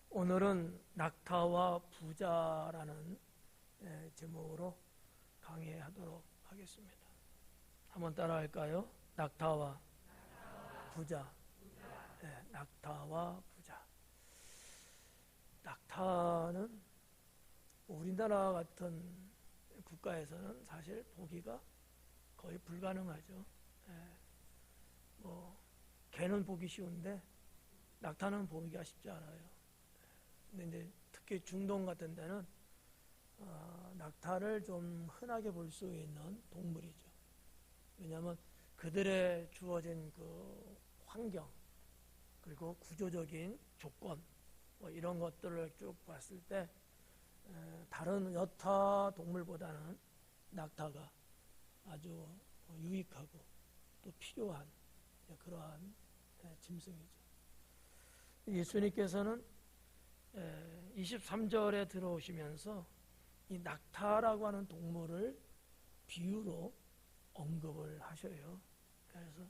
오늘은 낙타와 부자라는 제목으로 강의하도록 하겠습니다. 한번 따라할까요? 낙타와 부자. 낙타와 부자. 낙타는 우리나라 같은 국가에서는 사실 보기가 거의 불가능하죠. 개는 보기 쉬운데 낙타는 보기가 쉽지 않아요. 근데 이제 특히 중동 같은 데는 낙타를 좀 흔하게 볼 수 있는 동물이죠. 왜냐하면 그들의 주어진 그 환경 그리고 구조적인 조건 이런 것들을 쭉 봤을 때 다른 여타 동물보다는 낙타가 아주 유익하고 또 필요한 그러한 짐승이죠. 예수님께서는 23절에 들어오시면서 이 낙타라고 하는 동물을 비유로 언급을 하셔요. 그래서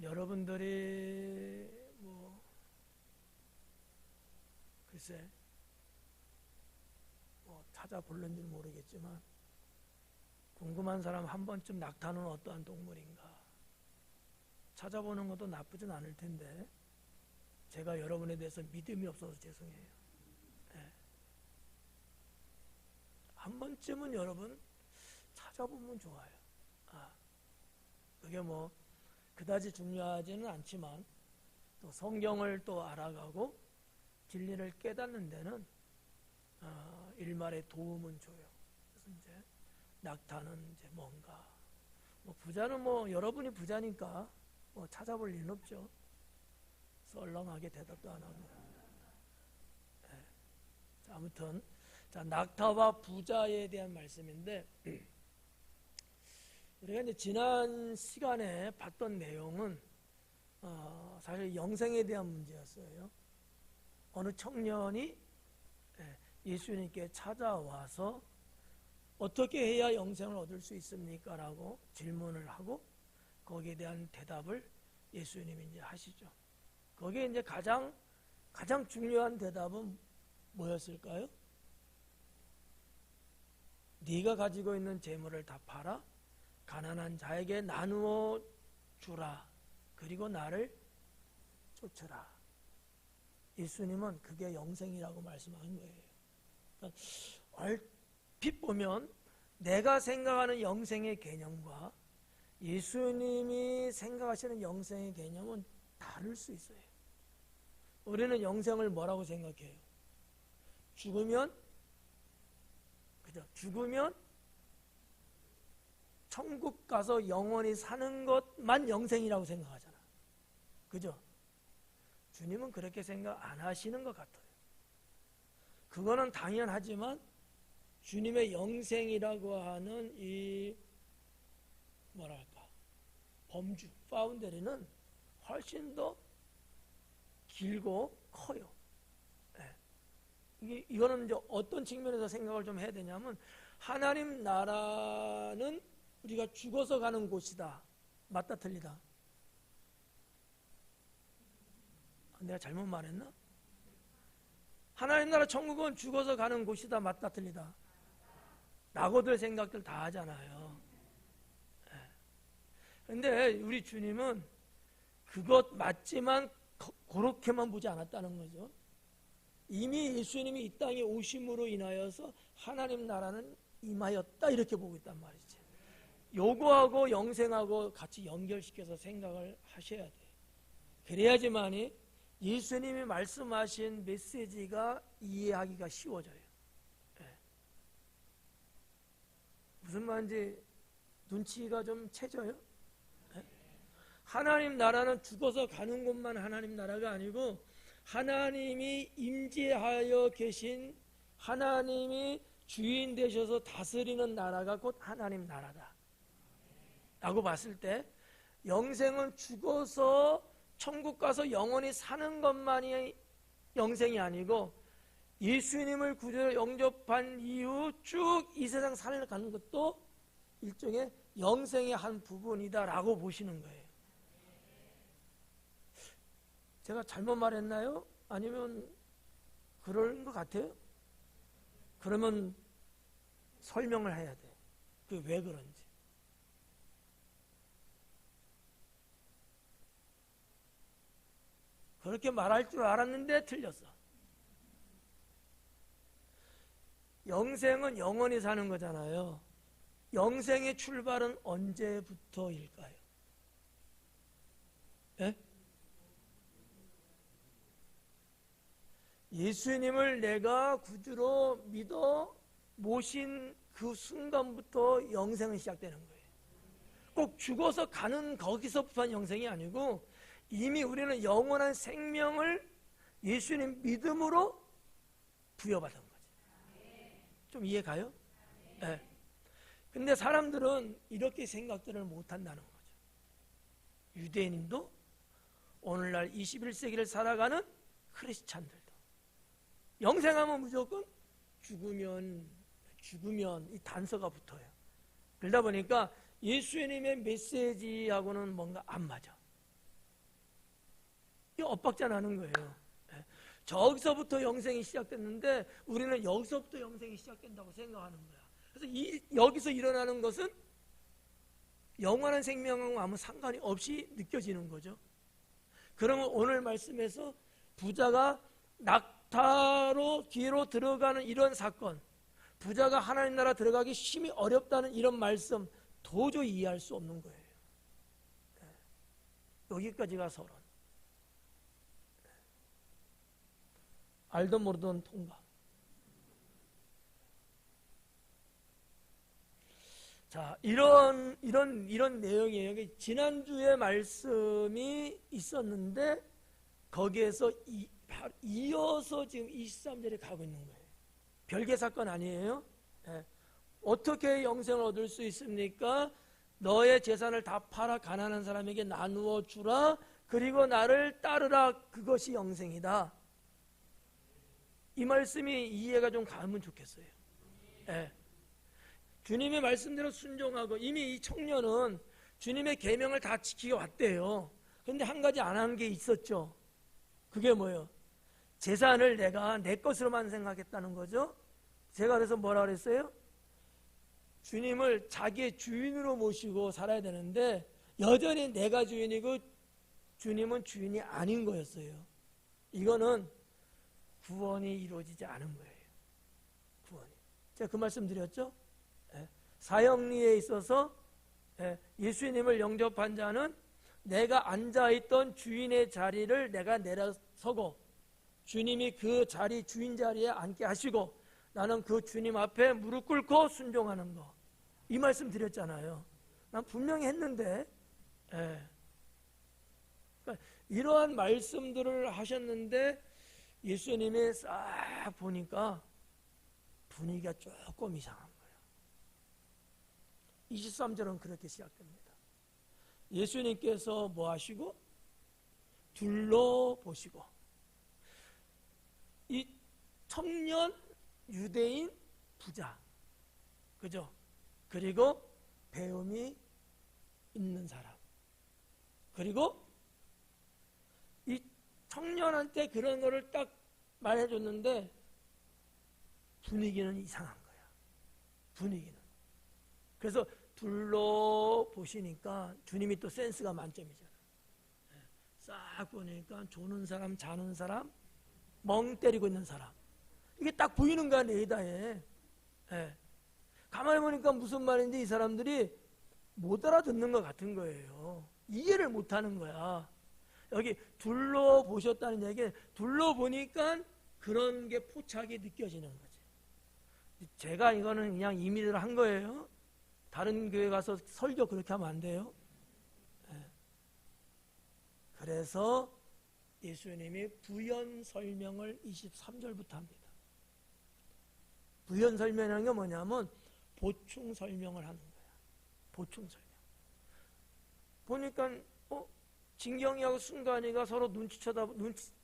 여러분들이 글쎄 찾아볼는지는 모르겠지만 궁금한 사람 한 번쯤 낙타는 어떠한 동물인가 찾아보는 것도 나쁘진 않을 텐데 제가 여러분에 대해서 믿음이 없어서 죄송해요. 한 번쯤은 여러분 찾아보면 좋아요. 그게 그다지 중요하지는 않지만 또 성경을 또 알아가고 진리를 깨닫는 데는 일말의 도움은 줘요. 그래서 이제 낙타는 이제 뭔가 부자는 여러분이 부자니까 찾아볼 일은 없죠. 썰렁하게 대답도 안 하고. 아무튼 낙타와 부자에 대한 말씀인데 우리가 이제 지난 시간에 봤던 내용은 사실 영생에 대한 문제였어요. 어느 청년이 예수님께 찾아와서 어떻게 해야 영생을 얻을 수 있습니까? 라고 질문을 하고 거기에 대한 대답을 예수님이 이제 하시죠. 거기에 이제 가장 중요한 대답은 뭐였을까요? 네가 가지고 있는 재물을 다 팔아 가난한 자에게 나누어 주라. 그리고 나를 쫓으라. 예수님은 그게 영생이라고 말씀하는 거예요. 그러니까 얼핏 보면 내가 생각하는 영생의 개념과 예수님이 생각하시는 영생의 개념은 다를 수 있어요. 우리는 영생을 뭐라고 생각해요? 죽으면 천국 가서 영원히 사는 것만 영생이라고 생각하잖아. 그죠? 주님은 그렇게 생각 안 하시는 것 같아요. 그거는 당연하지만 주님의 영생이라고 하는 이 범주, 파운더리는 훨씬 더 길고 커요. 이거는 이제 어떤 측면에서 생각을 좀 해야 되냐면 하나님 나라는 우리가 죽어서 가는 곳이다. 맞다 틀리다? 내가 잘못 말했나? 하나님 나라 천국은 죽어서 가는 곳이다. 맞다 틀리다? 라고들 생각들 다 하잖아요. 그런데 우리 주님은 그것 맞지만 그렇게만 보지 않았다는 거죠. 이미 예수님이 이 땅에 오심으로 인하여서 하나님 나라는 임하였다 이렇게 보고 있단 말이지. 요거하고 영생하고 같이 연결시켜서 생각을 하셔야 돼. 그래야지만이 예수님이 말씀하신 메시지가 이해하기가 쉬워져요. 무슨 말인지 눈치가 좀 채져요? 하나님 나라는 죽어서 가는 곳만 하나님 나라가 아니고 하나님이 임재하여 계신 하나님이 주인 되셔서 다스리는 나라가 곧 하나님 나라다 라고 봤을 때 영생은 죽어서 천국 가서 영원히 사는 것만이 영생이 아니고 예수님을 구주로 영접한 이후 쭉 이 세상 살아가는 것도 일종의 영생의 한 부분이다 라고 보시는 거예요. 제가 잘못 말했나요? 아니면 그런 것 같아요? 그러면 설명을 해야 돼. 그게 왜 그런지. 그렇게 말할 줄 알았는데 틀렸어. 영생은 영원히 사는 거잖아요. 영생의 출발은 언제부터일까요? 예? 예수님을 내가 구주로 믿어 모신 그 순간부터 영생은 시작되는 거예요. 꼭 죽어서 가는 거기서부터 영생이 아니고 이미 우리는 영원한 생명을 예수님 믿음으로 부여받은 거죠. 좀 이해가요? 네. 근데 사람들은 이렇게 생각들을 못한다는 거죠. 유대인도 오늘날 21세기를 살아가는 크리스찬들도 영생하면 무조건 죽으면 이 단서가 붙어요. 그러다 보니까 예수님의 메시지하고는 뭔가 안 맞아. 이 엇박자 나는 거예요. 저기서부터 영생이 시작됐는데 우리는 여기서부터 영생이 시작된다고 생각하는 거야. 그래서 여기서 일어나는 것은 영원한 생명하고 아무 상관이 없이 느껴지는 거죠. 그러면 오늘 말씀에서 부자가 낙타로 기로 들어가는 이런 사건, 부자가 하나님 나라 들어가기 심히 어렵다는 이런 말씀 도저히 이해할 수 없는 거예요. 여기까지가 서론. 알던 모르던 통과. 자, 이런 내용이에요. 지난주에 말씀이 있었는데 거기에서 이어서 지금 23절에 가고 있는 거예요. 별개 사건 아니에요? 네. 어떻게 영생을 얻을 수 있습니까? 너의 재산을 다 팔아 가난한 사람에게 나누어 주라. 그리고 나를 따르라. 그것이 영생이다. 이 말씀이 이해가 좀 가면 좋겠어요. 네. 주님의 말씀대로 순종하고 이미 이 청년은 주님의 계명을 다 지키고 왔대요. 그런데 한 가지 안 한 게 있었죠. 그게 뭐예요? 재산을 내가 내 것으로만 생각했다는 거죠. 제가 그래서 뭐라 그랬어요? 주님을 자기의 주인으로 모시고 살아야 되는데 여전히 내가 주인이고 주님은 주인이 아닌 거였어요. 이거는 구원이 이루어지지 않은 거예요. 구원이. 제가 그 말씀 드렸죠? 사형리에 있어서 예수님을 영접한 자는 내가 앉아있던 주인의 자리를 내가 내려서고 주님이 그 자리 주인 자리에 앉게 하시고 나는 그 주님 앞에 무릎 꿇고 순종하는 거. 이 말씀 드렸잖아요. 난 분명히 했는데 그러니까 이러한 말씀들을 하셨는데 예수님이 싹 보니까 분위기가 조금 이상한 거예요. 23절은 그렇게 시작됩니다. 예수님께서 뭐 하시고? 둘러보시고 이 청년 유대인 부자, 그죠? 그리고 배움이 있는 사람, 그리고 이 청년한테 그런 거를 딱 말해줬는데 분위기는 이상한 거야. 분위기는. 그래서 둘러보시니까 주님이 또 센스가 만점이잖아. 싹 보니까 조는 사람, 자는 사람, 멍 때리고 있는 사람. 이게 딱 보이는 거야, 레이더에. 가만히 보니까 무슨 말인지 이 사람들이 못 알아듣는 것 같은 거예요. 이해를 못 하는 거야. 여기 둘러보셨다는 얘기는 둘러보니까 그런 게 포착이 느껴지는 거지. 제가 이거는 그냥 임의대로 한 거예요. 다른 교회 가서 설교 그렇게 하면 안 돼요. 그래서 예수님이 부연 설명을 23절부터 합니다. 부연 설명이라는 게 뭐냐면 보충 설명을 하는 거야. 보충 설명. 보니까 진경이하고 순간이가 서로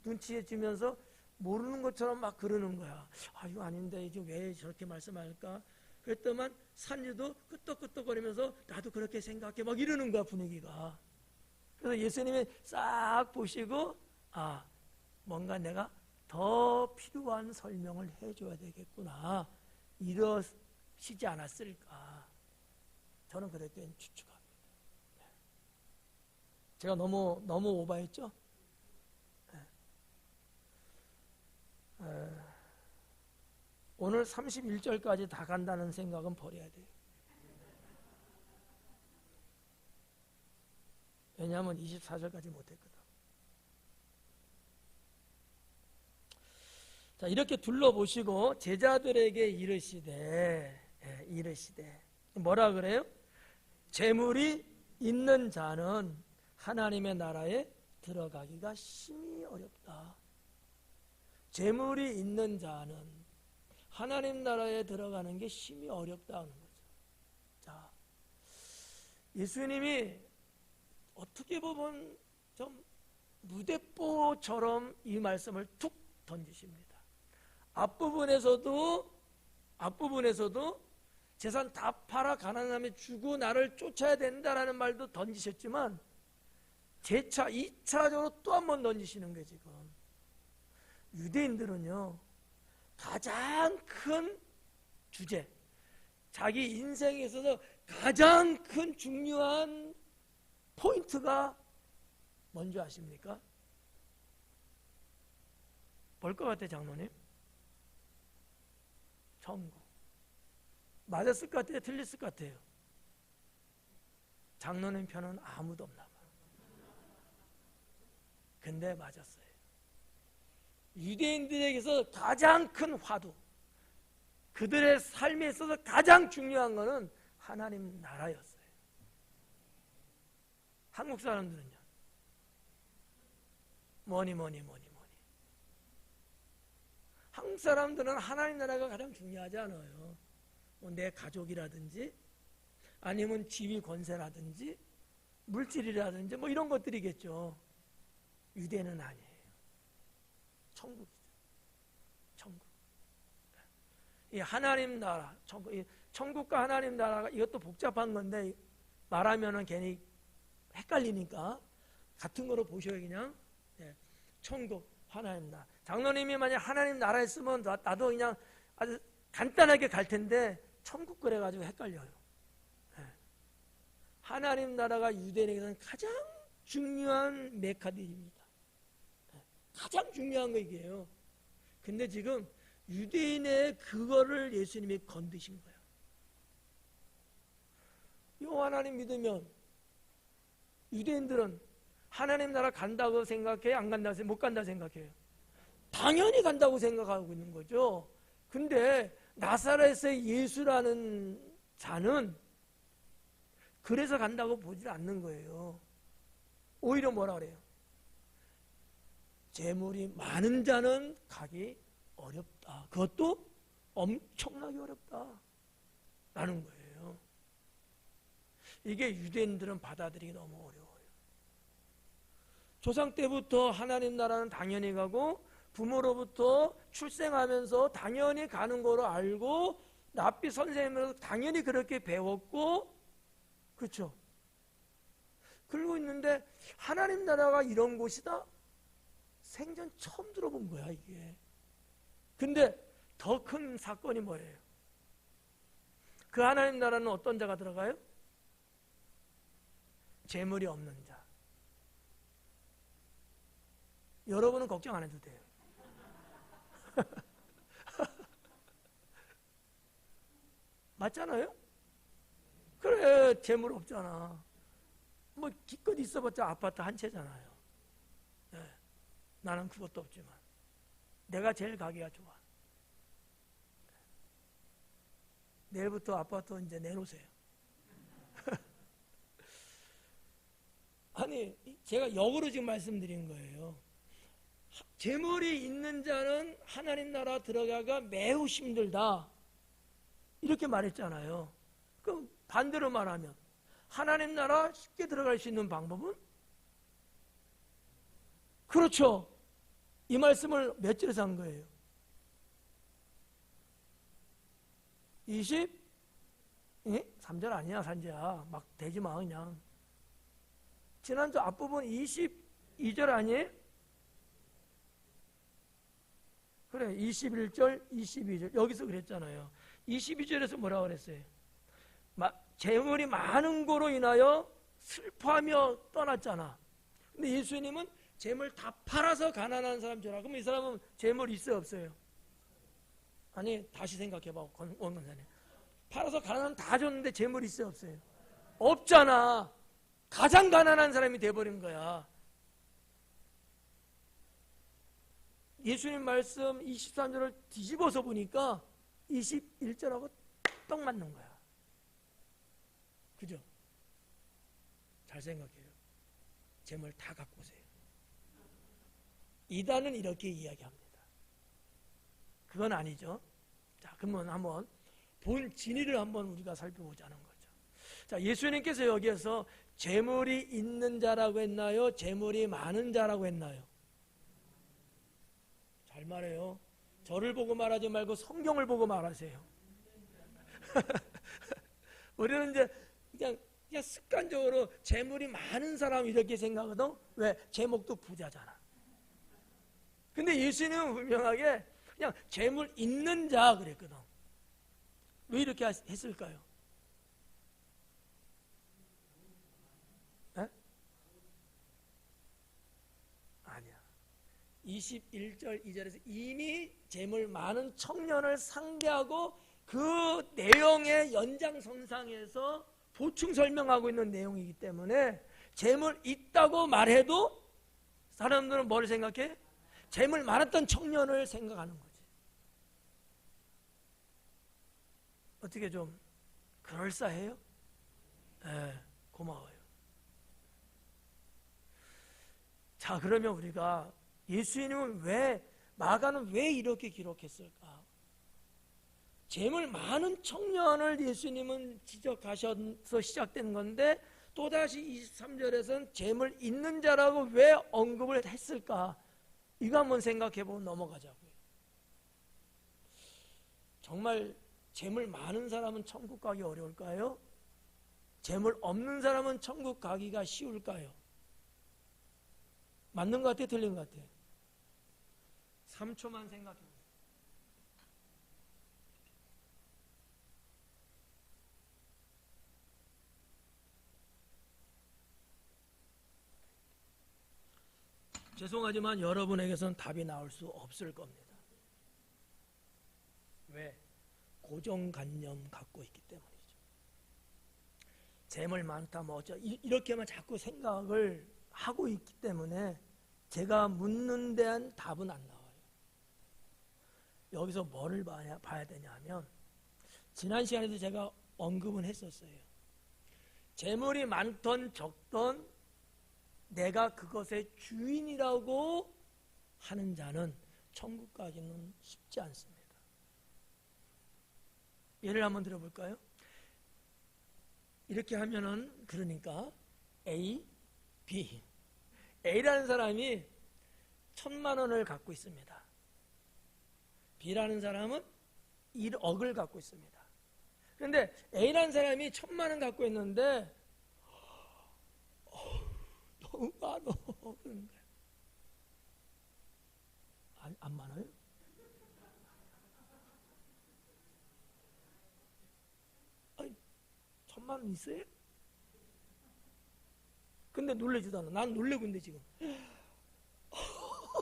눈치해주면서 모르는 것처럼 막 그러는 거야. 아, 이거 아닌데 이제 왜 저렇게 말씀할까? 그랬더만 산유도 끄떡끄떡거리면서 나도 그렇게 생각해 막 이러는 거야, 분위기가. 그래서 예수님이 싹 보시고 아, 뭔가 내가 더 필요한 설명을 해줘야 되겠구나, 이러시지 않았을까, 저는 그렇게 추측합니다. 제가 너무 오버했죠? 오늘 31절까지 다 간다는 생각은 버려야 돼요. 왜냐하면 24절까지 못했거든. 자, 이렇게 둘러보시고 제자들에게 이르시되 뭐라 그래요? 재물이 있는 자는 하나님의 나라에 들어가기가 심히 어렵다. 재물이 있는 자는 하나님 나라에 들어가는 게 심히 어렵다는 거죠. 자, 예수님이 어떻게 보면 좀 무대뽀처럼 이 말씀을 툭 던지십니다. 앞부분에서도 재산 다 팔아 가난함에 주고 나를 쫓아야 된다라는 말도 던지셨지만 재차 2차적으로 또 한 번 던지시는 게 지금 유대인들은요, 가장 큰 주제, 자기 인생에 있어서 가장 큰 중요한 포인트가 뭔지 아십니까? 뭘 것 같아요, 장로님? 천국. 맞았을 것 같아요? 틀렸을 것 같아요? 장로님 편은 아무도 없나 봐. 근데 맞았어요. 유대인들에게서 가장 큰 화두, 그들의 삶에 있어서 가장 중요한 것은 하나님 나라였어요. 한국 사람들은요, 뭐니 한국 사람들은 하나님 나라가 가장 중요하지 않아요. 뭐 내 가족이라든지 아니면 지위 권세라든지 물질이라든지 뭐 이런 것들이겠죠. 유대는 아니에요. 천국이죠. 천국. 이 하나님 나라, 천국과 하나님 나라가 이것도 복잡한 건데 말하면은 괜히 헷갈리니까 같은 거로 보셔야 그냥. 천국, 하나님 나라. 장로님이 만약 하나님 나라에 쓰면 나도 그냥 아주 간단하게 갈 텐데 천국 그래가지고 헷갈려요. 하나님 나라가 유대인에게는 가장 중요한 메카디입니다. 가장 중요한 거 이게요. 근데 지금 유대인의 그거를 예수님이 건드신 거예요. 요 하나님 믿으면 유대인들은 하나님 나라 간다고 생각해요? 안 간다고 생각해요? 못 간다고 생각해요? 당연히 간다고 생각하고 있는 거죠. 근데 나사렛의 예수라는 자는 그래서 간다고 보지 않는 거예요. 오히려 뭐라 그래요? 재물이 많은 자는 가기 어렵다. 그것도 엄청나게 어렵다 라는 거예요. 이게 유대인들은 받아들이기 너무 어려워요. 조상 때부터 하나님 나라는 당연히 가고 부모로부터 출생하면서 당연히 가는 거로 알고 납비 선생님으로 당연히 그렇게 배웠고, 그렇죠? 그러고 있는데 하나님 나라가 이런 곳이다? 생전 처음 들어본 거야 이게. 근데 더 큰 사건이 뭐예요? 그 하나님 나라는 어떤 자가 들어가요? 재물이 없는 자. 여러분은 걱정 안 해도 돼요. 맞잖아요? 그래, 재물 없잖아. 뭐 기껏 있어봤자 아파트 한 채잖아요. 네, 나는 그것도 없지만 내가 제일 가기가 좋아. 내일부터 아파트 이제 내놓으세요. 아니, 제가 역으로 지금 말씀드린 거예요. 재물이 있는 자는 하나님 나라 들어가기가 매우 힘들다, 이렇게 말했잖아요. 그럼 반대로 말하면 하나님 나라 쉽게 들어갈 수 있는 방법은? 그렇죠. 이 말씀을 몇 절에서 한 거예요? 3절 아니야, 산지야. 막 대지 마 그냥. 지난주 앞부분 22절 아니에요? 그래, 21절, 22절 여기서 그랬잖아요. 22절에서 뭐라고 그랬어요? 재물이 많은 거로 인하여 슬퍼하며 떠났잖아. 근데 예수님은 재물 다 팔아서 가난한 사람 줘라. 그럼 이 사람은 재물 있어요, 없어요? 아니, 다시 생각해봐, 원건사님. 팔아서 가난한 다 줬는데 재물 있어요, 없어요? 없잖아. 가장 가난한 사람이 돼버린 거야. 예수님 말씀 23절을 뒤집어서 보니까 21절하고 딱 맞는 거야. 그죠? 잘 생각해요. 재물 다 갖고 오세요. 이단은 이렇게 이야기합니다. 그건 아니죠. 자, 그러면 한번 본 진리를 한번 우리가 살펴보자는 거죠. 자, 예수님께서 여기에서 재물이 있는 자라고 했나요? 재물이 많은 자라고 했나요? 잘 말해요. 저를 보고 말하지 말고 성경을 보고 말하세요. 우리는 이제 그냥 습관적으로 재물이 많은 사람 이렇게 생각하거든. 왜? 제목도 부자잖아. 근데 예수님은 분명하게 그냥 재물 있는 자 그랬거든. 왜 이렇게 했을까요? 에? 아니야. 21절 2절에서 이미 재물 많은 청년을 상대하고 그 내용의 연장선상에서 보충 설명하고 있는 내용이기 때문에 재물 있다고 말해도 사람들은 뭘 생각해? 재물 많았던 청년을 생각하는 거지. 어떻게 좀 그럴싸해요? 네, 고마워요. 자, 그러면 우리가 예수님은 마가는 왜 이렇게 기록했을까? 재물 많은 청년을 예수님은 지적하셔서 시작된 건데 또다시 23절에서는 재물 있는 자라고 왜 언급을 했을까? 이거 한번 생각해보고 넘어가자고요. 정말 재물 많은 사람은 천국 가기 어려울까요? 재물 없는 사람은 천국 가기가 쉬울까요? 맞는 것 같아요? 틀린 것 같아요? 3초만 생각해보세요. 죄송하지만 여러분에게선 답이 나올 수 없을 겁니다. 왜? 고정관념 갖고 있기 때문이죠. 재물 많다 뭐 어쩌 이렇게만 자꾸 생각을 하고 있기 때문에 제가 묻는 데한 답은 안 나와요. 여기서 뭐를 봐야 되냐 하면 지난 시간에도 제가 언급은 했었어요. 재물이 많던 적던 내가 그것의 주인이라고 하는 자는 천국 가기는 쉽지 않습니다. 예를 한번 들어볼까요? 이렇게 하면은 그러니까 A, B. A라는 사람이 1,000만 원을 갖고 있습니다. B라는 사람은 1억을 갖고 있습니다. 그런데 A라는 사람이 1,000만 원 갖고 있는데 너무 많어 그러는 거야. 안 많아요? 아니 1,000만 원 있어요? 근데 놀래지도 않아. 난 놀래고 있는데 지금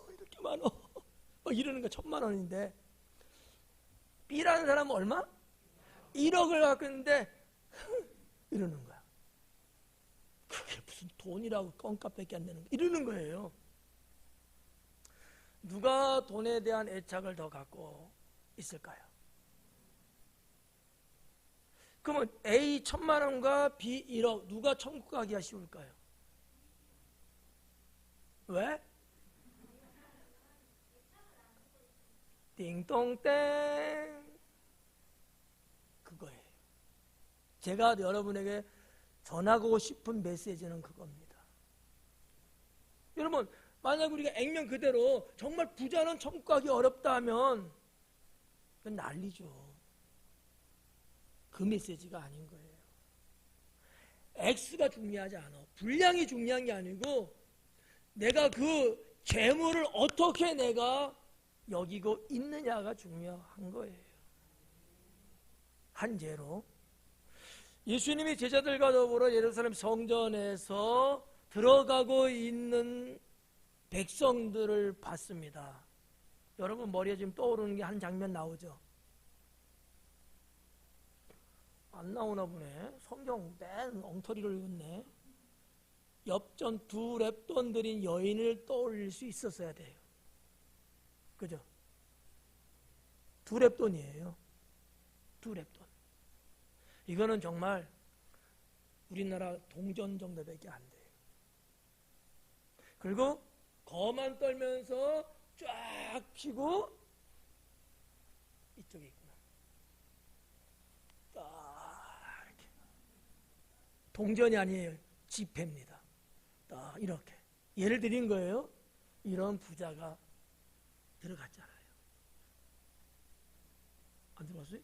이렇게 많어 이러는 거 1,000만 원인데 B라는 사람은 얼마? 1억을 갖고 있는데 이러는 거야. 그게 무슨 돈이라고 껌값밖에 안 되는 거 이러는 거예요. 누가 돈에 대한 애착을 더 갖고 있을까요? 그러면 A 1,000만 원과 B 1억 누가 천국 가기가 쉬울까요? 왜? 띵동땡 그거예요. 제가 여러분에게 전하고 싶은 메시지는 그겁니다. 여러분 만약 우리가 액면 그대로 정말 부자는 천국 가기 어렵다 하면 그건 난리죠. 그 메시지가 아닌 거예요. X가 중요하지 않아. 분량이 중요한 게 아니고 내가 그 재물을 어떻게 내가 여기고 있느냐가 중요한 거예요. 한 예로 예수님이 제자들과 더불어 예루살렘 성전에서 들어가고 있는 백성들을 봤습니다. 여러분 머리에 지금 떠오르는 게 한 장면 나오죠? 안 나오나 보네. 성경 맨 엉터리를 읽었네. 엽전 두 랩돈 들인 여인을 떠올릴 수 있었어야 돼요. 그죠? 두 랩돈이에요. 두 랩돈. 이거는 정말 우리나라 동전 정도밖에 안 돼요. 그리고 거만 떨면서 쫙 피고 이쪽에 있구나. 딱 이렇게. 동전이 아니에요. 지폐입니다. 딱 이렇게. 예를 드린 거예요. 이런 부자가 들어갔잖아요. 안 들어갔어요?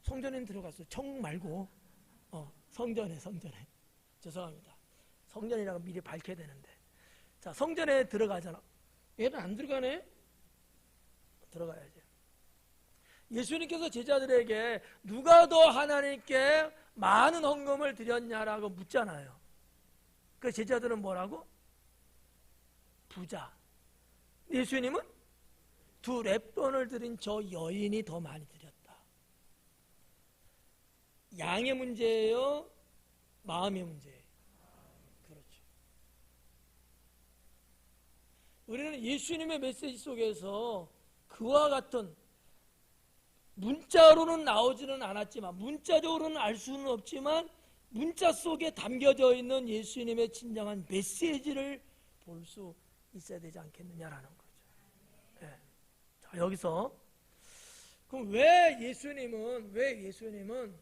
성전에는 들어갔어요. 청 말고 성전에 죄송합니다. 성전이라고 미리 밝혀야 되는데 자 성전에 들어가잖아. 얘는 안 들어가네? 들어가야지. 예수님께서 제자들에게 누가 더 하나님께 많은 헌금을 드렸냐라고 묻잖아요. 그 제자들은 뭐라고? 부자. 예수님은 두 랩돈을 드린 저 여인이 더 많이 드렸다. 양의 문제예요? 마음의 문제예요? 그렇죠. 우리는 예수님의 메시지 속에서 그와 같은 문자로는 나오지는 않았지만 문자적으로는 알 수는 없지만 문자 속에 담겨져 있는 예수님의 진정한 메시지를 볼 수 있어야 되지 않겠느냐라는 거죠. 네. 자, 여기서 그럼 왜 예수님은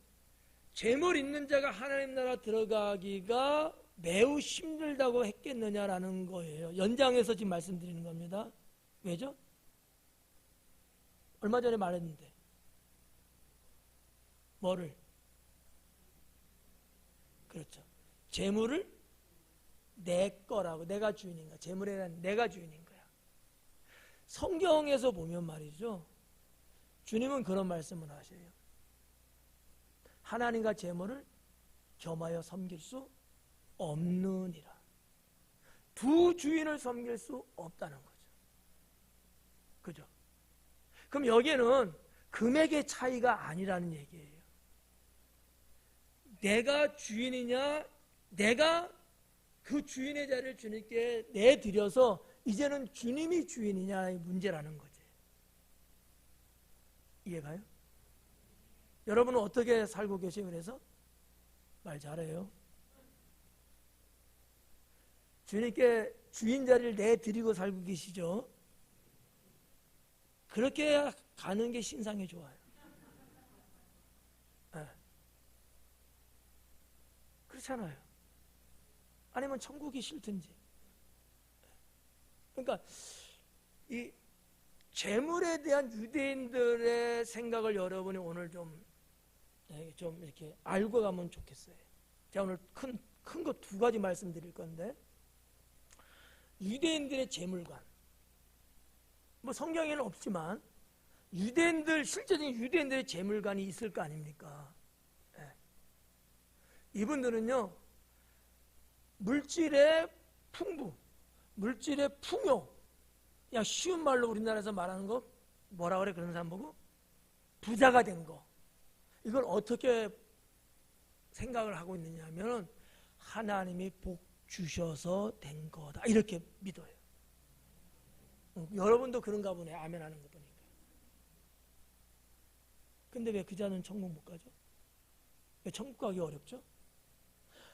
재물 있는 자가 하나님 나라 들어가기가 매우 힘들다고 했겠느냐라는 거예요. 연장해서 지금 말씀드리는 겁니다. 왜죠? 얼마 전에 말했는데 뭐를? 그렇죠. 재물을 내 거라고. 내가 주인인 거야. 재물에 대한 내가 주인인 거야. 성경에서 보면 말이죠. 주님은 그런 말씀을 하셔요. 하나님과 재물을 겸하여 섬길 수 없느니라. 두 주인을 섬길 수 없다는 거죠. 그죠? 그럼 여기에는 금액의 차이가 아니라는 얘기예요. 내가 주인이냐, 내가 그 주인의 자리를 주님께 내드려서 이제는 주님이 주인이냐의 문제라는 거지. 이해가요? 여러분은 어떻게 살고 계세요? 그래서 말 잘해요. 주님께 주인 자리를 내드리고 살고 계시죠? 그렇게 가는 게 신상이 좋아요. 네. 그렇잖아요. 아니면 천국이 싫든지. 그러니까 이 재물에 대한 유대인들의 생각을 여러분이 오늘 좀 이렇게 알고 가면 좋겠어요. 제가 오늘 큰 거 두 가지 말씀드릴 건데, 유대인들의 재물관, 뭐 성경에는 없지만 실제적인 유대인들의 재물관이 있을 거 아닙니까? 네. 이분들은요, 물질의 풍부, 물질의 풍요, 그냥 쉬운 말로 우리나라에서 말하는 거 뭐라 그래? 그런 사람 보고 부자가 된 거. 이걸 어떻게 생각을 하고 있느냐 하면 하나님이 복 주셔서 된 거다 이렇게 믿어요. 여러분도 그런가 보네. 아멘 하는 거 보니까. 근데 왜 그 자는 천국 못 가죠? 왜 천국 가기 어렵죠?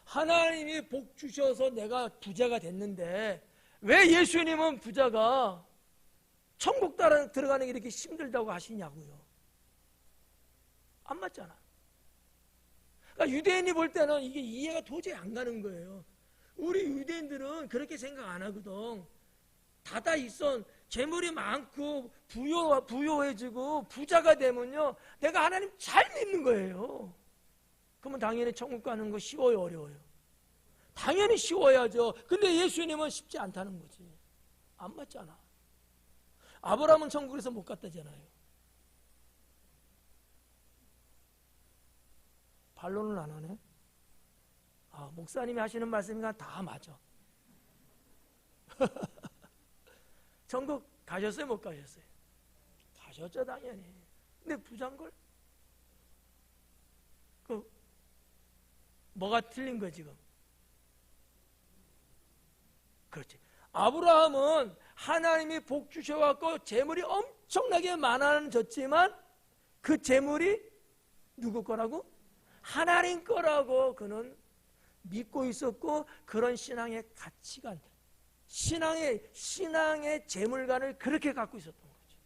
하나님이 복 주셔서 내가 부자가 됐는데 왜 예수님은 부자가 천국 들어가는 게 이렇게 힘들다고 하시냐고요. 안 맞잖아. 그러니까 유대인이 볼 때는 이게 이해가 도저히 안 가는 거예요. 우리 유대인들은 그렇게 생각 안 하거든. 다다익선 재물이 많고 부요해지고 부자가 되면요, 내가 하나님 잘 믿는 거예요. 그러면 당연히 천국 가는 거 쉬워요, 어려워요? 당연히 쉬워야죠. 근데 예수님은 쉽지 않다는 거지. 안 맞잖아. 아브라함은 천국에서 못 갔다잖아요. 반론을 안 하네. 목사님이 하시는 말씀이니까 다 맞아. 천국 가셨어요? 못 가셨어요? 가셨죠, 당연히. 근데 부자인걸? 뭐가 틀린 거야, 지금? 그렇지. 아브라함은 하나님이 복 주셔갖고 재물이 엄청나게 많아졌지만 그 재물이 누구 거라고? 하나님 거라고 그는 믿고 있었고, 그런 신앙의 가치관, 신앙의 재물관을 그렇게 갖고 있었던 거죠.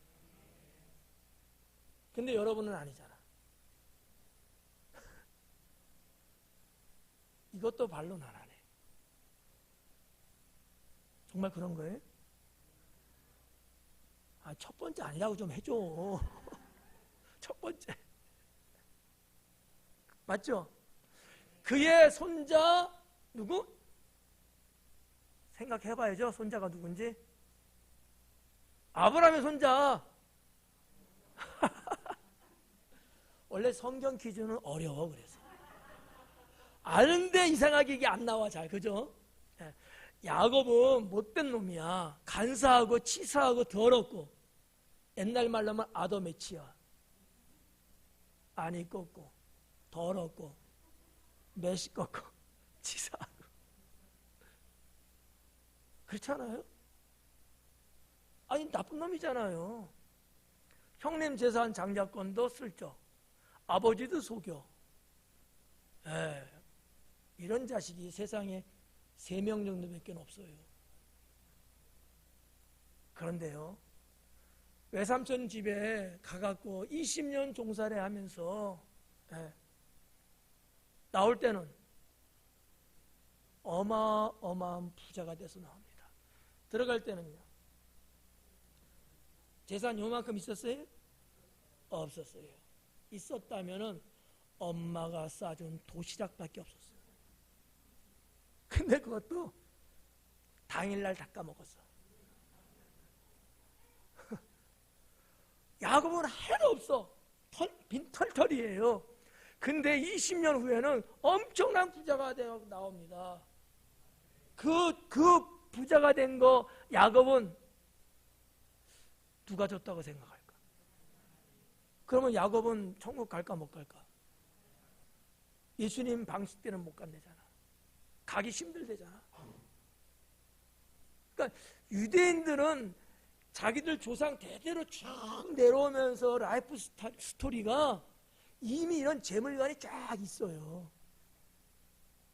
근데 여러분은 아니잖아. 이것도 반론 안 하네. 정말 그런 거예요? 첫 번째 아니라고 좀 해줘. 첫 번째. 맞죠? 그의 손자 누구? 생각해봐야죠. 손자가 누군지. 아브라함의 손자. 원래 성경 기준은 어려워. 그래서 아는데 이상하게 이게 안 나와 잘. 그죠? 야곱은 못된 놈이야. 간사하고 치사하고 더럽고, 옛날 말로 하면 아도매치야. 안이 꺾고 더럽고 매시껍고 치사하고. 그렇잖아요? 아니, 나쁜 놈이잖아요. 형님 재산 장자권도 슬쩍, 아버지도 속여. 이런 자식이 세상에 3명 정도밖에 없어요. 그런데요, 외삼촌 집에 가갖고 20년 종살이 하면서 나올 때는 어마어마한 부자가 돼서 나옵니다. 들어갈 때는요, 재산 요만큼 있었어요? 없었어요. 있었다면은 엄마가 싸준 도시락밖에 없었어요. 근데 그것도 당일날 다 까먹었어. 야곱은 하나도 없어. 빈털털이에요. 근데 20년 후에는 엄청난 부자가 되어 나옵니다. 그 부자가 된 거 야곱은 누가 줬다고 생각할까? 그러면 야곱은 천국 갈까 못 갈까? 예수님 방식 때는 못 간대잖아. 가기 힘들대잖아. 그러니까 유대인들은 자기들 조상 대대로 쭉 내려오면서 라이프 스토리가 이미 이런 재물관이 쫙 있어요.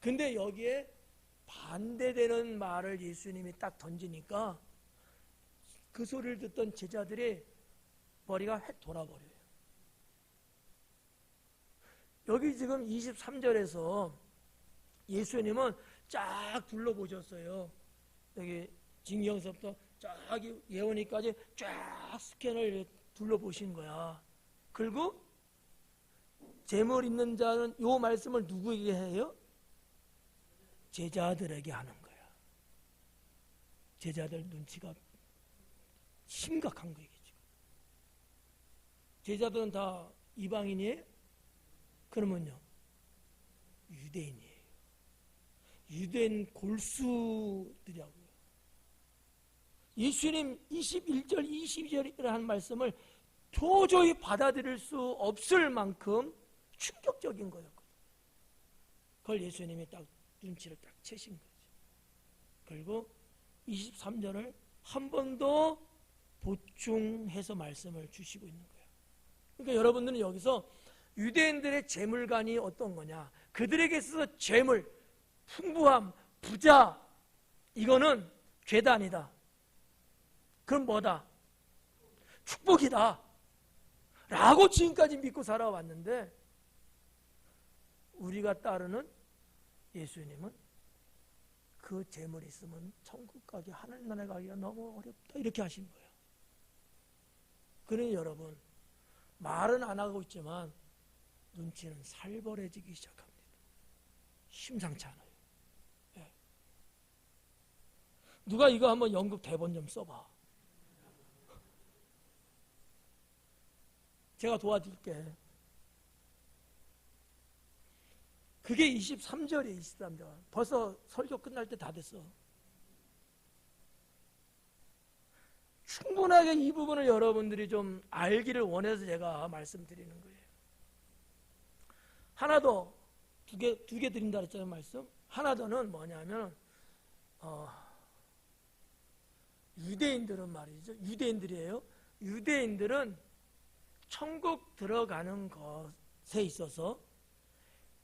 근데 여기에 반대되는 말을 예수님이 딱 던지니까 그 소리를 듣던 제자들이 머리가 획 돌아버려요. 여기 지금 23절에서 예수님은 쫙 둘러보셨어요. 여기 징경서부터 쫙 예언이까지 쫙 스캔을 둘러보신 거야. 그리고 재물 있는 자는 요 말씀을 누구에게 해요? 제자들에게 하는 거야. 제자들 눈치가 심각한 거예요. 제자들은 다 이방인이에요? 그러면요, 유대인이에요. 유대인 골수들이라고요. 예수님 21절 22절이라는 말씀을 도저히 받아들일 수 없을 만큼 충격적인 거였거든요. 그걸 예수님이 딱 눈치를 딱 채신 거죠. 그리고 23절을 한 번 더 보충해서 말씀을 주시고 있는 거예요. 그러니까 여러분들은 여기서 유대인들의 재물관이 어떤 거냐, 그들에게 있어서 재물, 풍부함, 부자, 이거는 죄다 아니다. 그럼 뭐다? 축복이다 라고 지금까지 믿고 살아왔는데, 우리가 따르는 예수님은 그 재물이 있으면 천국 가기, 하늘나라 가기가 너무 어렵다 이렇게 하신 거예요. 그러니 여러분, 말은 안 하고 있지만 눈치는 살벌해지기 시작합니다. 심상치 않아요. 네. 누가 이거 한번 연극 대본 좀 써봐. 제가 도와줄게. 그게 23절이에요. 23절. 벌써 설교 끝날 때 다 됐어. 충분하게 이 부분을 여러분들이 좀 알기를 원해서 제가 말씀드리는 거예요. 하나 더, 두 개 드린다 그랬잖아요, 말씀. 하나 더는 뭐냐면, 유대인들은 말이죠. 유대인들이에요. 유대인들은 천국 들어가는 것에 있어서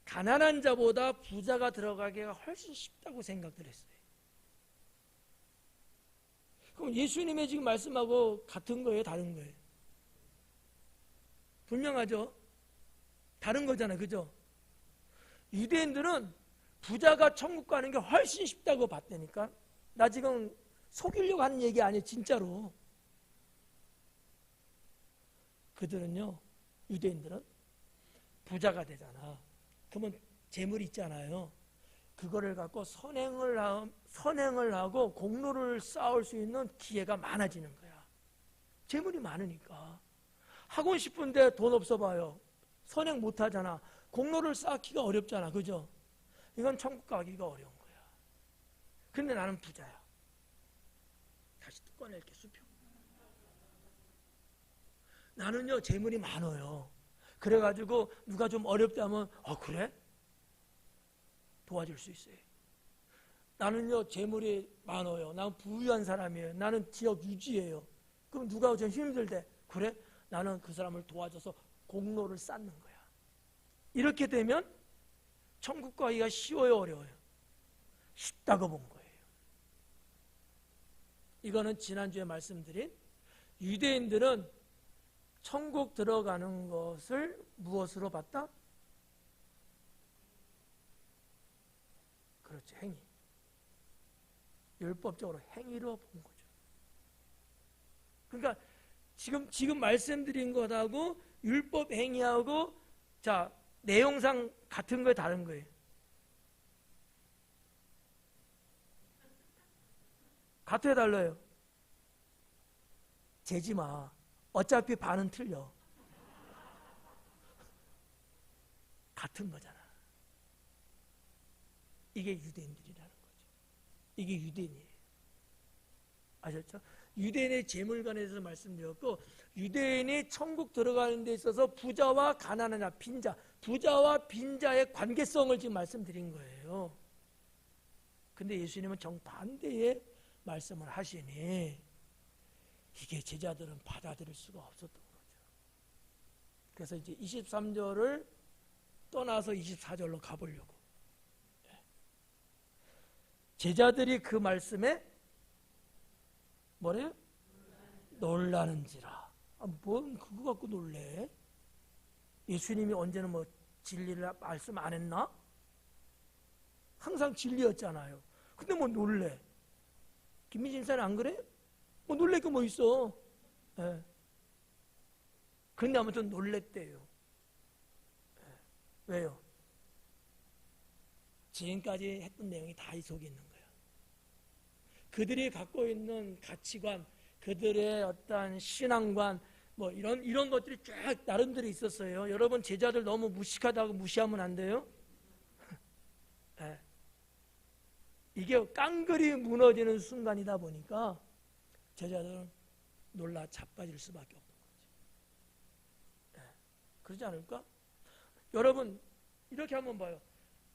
가난한 자보다 부자가 들어가기가 훨씬 쉽다고 생각들 했어요. 그럼 예수님의 지금 말씀하고 같은 거예요? 다른 거예요? 분명하죠? 다른 거잖아요. 그죠? 유대인들은 부자가 천국 가는 게 훨씬 쉽다고 봤다니까. 나 지금 속이려고 하는 얘기 아니에요. 진짜로. 그들은요, 유대인들은 부자가 되잖아. 그러면 재물이 있잖아요. 그거를 갖고 선행을 하고 공로를 쌓을 수 있는 기회가 많아지는 거야. 재물이 많으니까. 하고 싶은데 돈 없어 봐요. 선행 못 하잖아. 공로를 쌓기가 어렵잖아. 그죠? 이건 천국 가기가 어려운 거야. 근데 나는 부자야. 다시 또 꺼낼게, 수표. 나는요, 재물이 많아요. 그래가지고 누가 좀 어렵다면, 그래? 도와줄 수 있어요. 나는요, 재물이 많아요. 나는 부유한 사람이에요. 나는 지역 유지예요. 그럼 누가 좀 힘들대? 그래? 나는 그 사람을 도와줘서 공로를 쌓는 거야. 이렇게 되면 천국 가기가 쉬워요, 어려워요? 쉽다고 본 거예요. 이거는 지난주에 말씀드린 유대인들은 천국 들어가는 것을 무엇으로 봤다? 그렇죠, 행위. 율법적으로 행위로 본 거죠. 그러니까 지금 말씀드린 것하고 율법 행위하고 자 내용상 같은 거예요, 다른 거예요? 같아요, 달라요? 재지 마. 어차피 반은 틀려. 같은 거잖아. 이게 유대인들이라는 거죠. 이게 유대인이에요. 아셨죠? 유대인의 재물관에 대해서 말씀드렸고, 유대인이 천국 들어가는 데 있어서 부자와 가난한 자, 빈자, 부자와 빈자의 관계성을 지금 말씀드린 거예요. 근데 예수님은 정반대의 말씀을 하시니 이게 제자들은 받아들일 수가 없었던 거죠. 그래서 이제 23절을 떠나서 24절로 가보려고. 제자들이 그 말씀에 뭐래요? 놀라는지라. 뭔 그거 갖고 놀래? 예수님이 언제는 뭐 진리를 말씀 안 했나? 항상 진리였잖아요. 근데 뭐 놀래? 김민진 사는 안 그래? 뭐 놀랄 게 뭐 있어? 예. 근데 아무튼 놀랬대요. 예. 왜요? 지금까지 했던 내용이 다 이 속에 있는 거예요. 그들이 갖고 있는 가치관, 그들의 어떤 신앙관, 뭐 이런 것들이 쫙 나름대로 있었어요. 여러분 제자들 너무 무식하다고 무시하면 안 돼요. 네. 이게 깡그리 무너지는 순간이다 보니까 제자들은 놀라 자빠질 수밖에 없는 거죠. 네. 그러지 않을까? 여러분 이렇게 한번 봐요.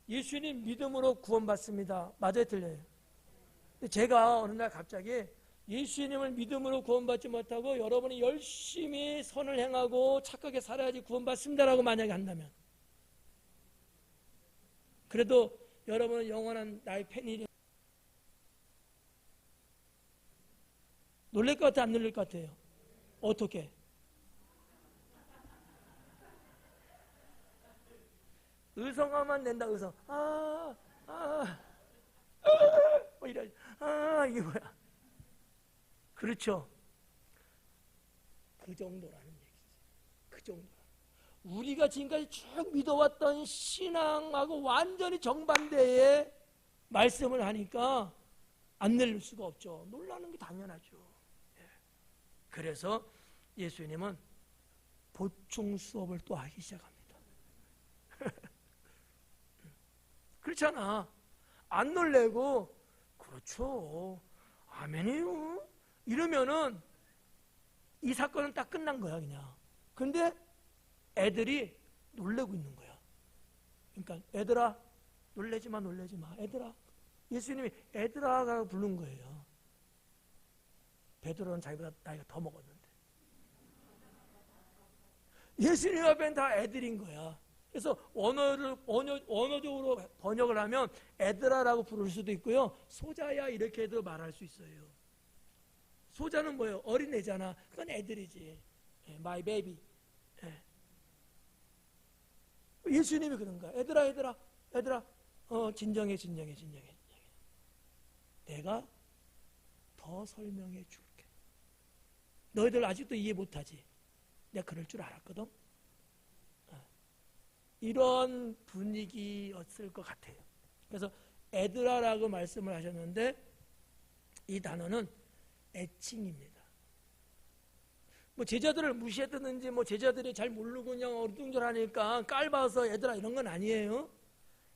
예수님 믿음으로 구원받습니다. 맞아요, 틀려요? 제가 어느 날 갑자기 예수님을 믿음으로 구원받지 못하고 여러분이 열심히 선을 행하고 착하게 살아야지 구원받습니다라고 만약에 한다면, 그래도 여러분은 영원한 나의 팬이 놀랄 것 같아요, 안 놀랄 것 같아요? 어떻게? 의성어만 낸다. 의성. 뭐 이래. 이게 뭐야? 그렇죠. 그 정도라는 얘기지. 그 정도. 우리가 지금까지 쭉 믿어왔던 신앙하고 완전히 정반대의 말씀을 하니까 안 놀랄 수가 없죠. 놀라는 게 당연하죠. 그래서 예수님은 보충 수업을 또 하기 시작합니다. 그렇잖아. 안 놀래고 그렇죠. 아멘이요. 이러면은 이 사건은 딱 끝난 거야 그냥. 근데 애들이 놀래고 있는 거야. 그러니까 애들아 놀래지 마 놀래지 마. 애들아. 예수님이 애들아라고 부른 거예요. 베드로는 자기보다 나이가 더 먹었는데 예수님 앞엔 다 애들인 거야. 그래서 언어적으로 번역을 하면 애들아라고 부를 수도 있고요. 소자야 이렇게도 말할 수 있어요. 소자는 뭐예요? 어린애잖아. 그건 애들이지. My baby. 예수님이 그런 거야. 애들아, 진정해. 내가 더 설명해 줄게. 너희들 아직도 이해 못하지? 내가 그럴 줄 알았거든. 이런 분위기였을 것 같아요. 그래서 애들아라고 말씀을 하셨는데 이 단어는 애칭입니다. 뭐 제자들을 무시했다든지 뭐 제자들이 잘 모르고 그냥 어리둥절하니까 깔봐서 애들아 이런 건 아니에요.